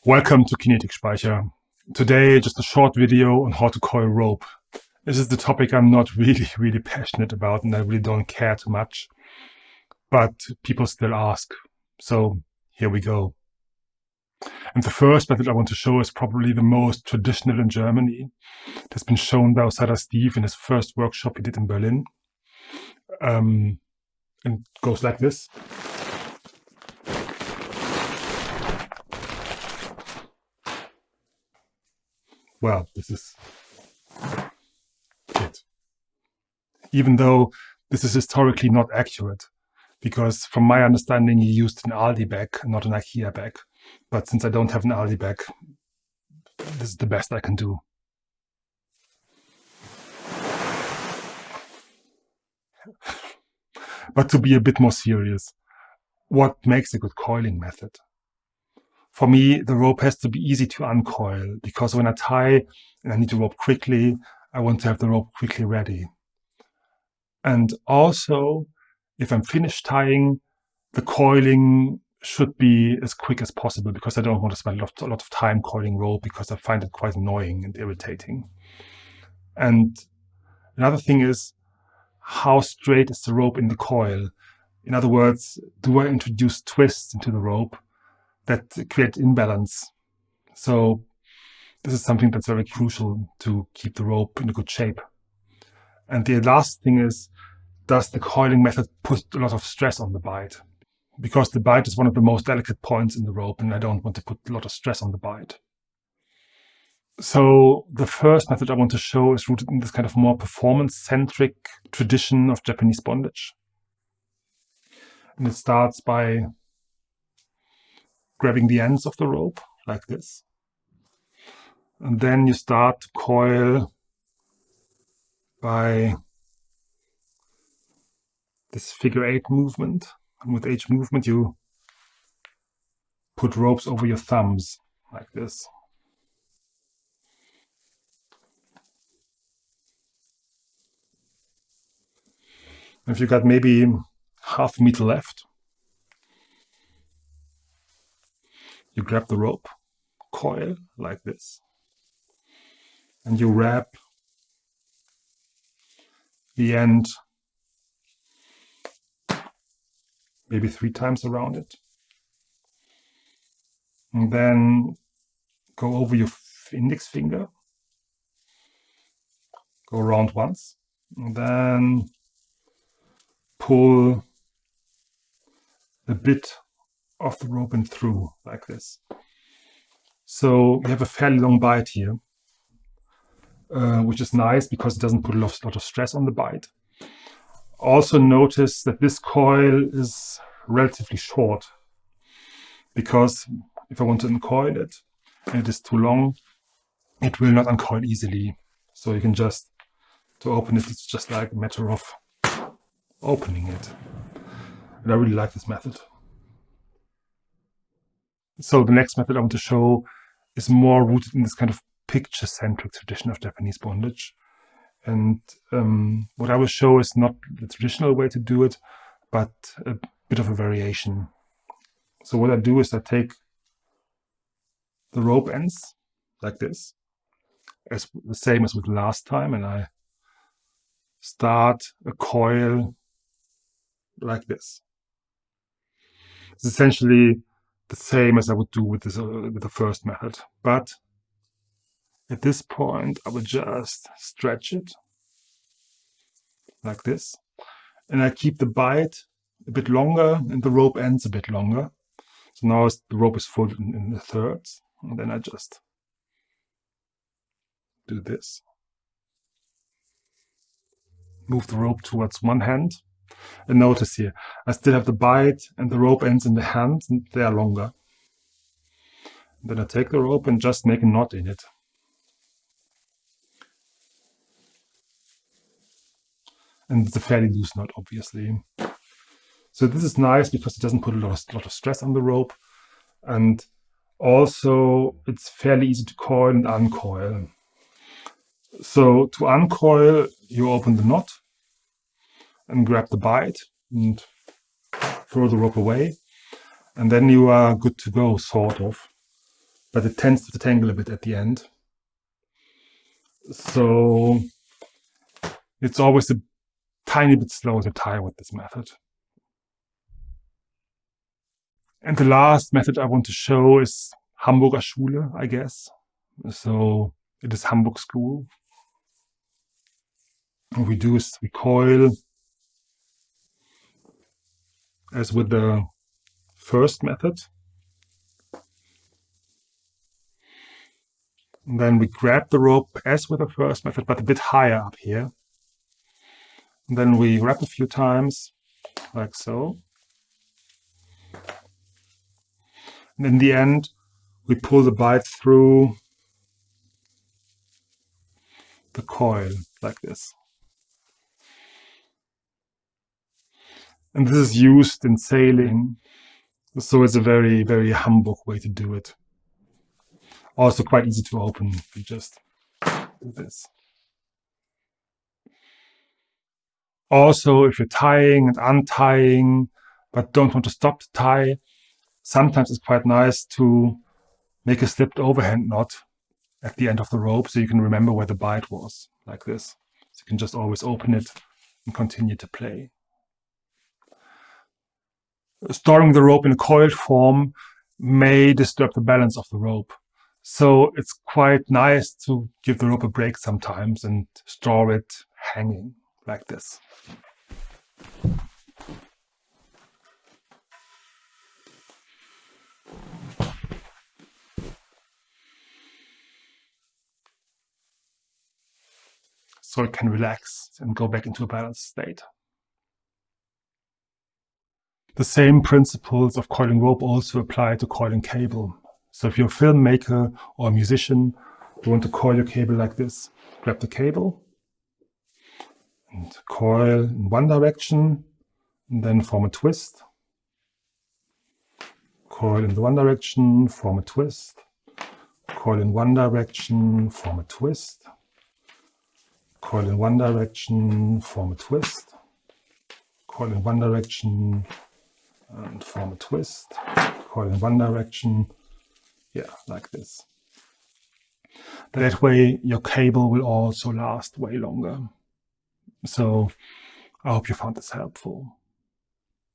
Welcome to Kinetic Speicher. Today, just a short video on how to coil rope. This is the topic I'm not really passionate about, and I really don't care too much. But people still ask. So here we go. And the first method I want to show is probably the most traditional in Germany. It has been shown by Osada Steve in his first workshop he did in Berlin. And it goes like this. Well, this is it. Even though this is historically not accurate, because from my understanding, he used an Aldi bag, not an IKEA bag. But since I don't have an Aldi bag, this is the best I can do. But to be a bit more serious, what makes a good coiling method? For me, the rope has to be easy to uncoil, because when I tie and I need the rope quickly, I want to have the rope quickly ready. And also, if I'm finished tying, the coiling should be as quick as possible, because I don't want to spend a lot of time coiling rope, because I find it quite annoying and irritating. And another thing is, how straight is the rope in the coil? In other words, do I introduce twists into the rope that create imbalance? So this is something that's very crucial to keep the rope in a good shape. And the last thing is, does the coiling method put a lot of stress on the bite? Because the bite is one of the most delicate points in the rope, and I don't want to put a lot of stress on the bite. So the first method I want to show is rooted in this kind of more performance-centric tradition of Japanese bondage. And it starts by grabbing the ends of the rope like this. And then you start to coil by this figure 8 movement. And with each movement, you put ropes over your thumbs like this. If you got maybe half a meter left, you grab the rope, coil like this, and you wrap the end maybe 3 times around it. And then go over your index finger, go around once, and then pull a bit of the rope in through like this. So you have a fairly long bite here, which is nice because it doesn't put a lot of stress on the bite. Also notice that this coil is relatively short, because if I want to uncoil it and it is too long, it will not uncoil easily. So you can just, to open it, it's just like a matter of opening it. And I really like this method. So the next method I want to show is more rooted in this kind of picture-centric tradition of Japanese bondage. And what I will show is not the traditional way to do it, but a bit of a variation. So what I do is I take the rope ends like this, as the same as with last time, and I start a coil like this. It's essentially the same as I would do with the first method, but at this point I would just stretch it like this, and I keep the bite a bit longer and the rope ends a bit longer. So now the rope is folded in the thirds, and then I just do this. Move the rope towards one hand, and notice here, I still have the bite and the rope ends in the hand, and they are longer. And then I take the rope and just make a knot in it. And it's a fairly loose knot, obviously. So this is nice because it doesn't put a lot of stress on the rope, and also it's fairly easy to coil and uncoil. So to uncoil, you open the knot and grab the bite and throw the rope away, and then you are good to go, sort of. but it tends to detangle a bit at the end. So it's always a tiny bit slow to tie with this method. And the last method I want to show is Hamburger Schule, I guess. So it is Hamburg School. What we do is we coil as with the first method. And then we grab the rope as with the first method, but a bit higher up here. And then we wrap a few times, like so. And in the end, we pull the bight through the coil, like this. And this is used in sailing, so it's a very, very Hamburg way to do it. Also quite easy to open. You just do this. Also, if you're tying and untying, but don't want to stop the tie, sometimes it's quite nice to make a slipped overhand knot at the end of the rope so you can remember where the bight was, like this. So you can just always open it and continue to play. Storing the rope in a coiled form may disturb the balance of the rope. So it's quite nice to give the rope a break sometimes and store it hanging like this. So it can relax and go back into a balanced state. The same principles of coiling rope also apply to coiling cable. So if you're a filmmaker or a musician, you want to coil your cable like this. Grab the cable and coil in one direction and then form a twist. Coil in the one direction, form a twist. Coil in one direction, form a twist. Coil in one direction, form a twist. Coil in one direction and form a twist. Coil in one direction. Yeah, like this. That way your cable will also last way longer. So I hope you found this helpful.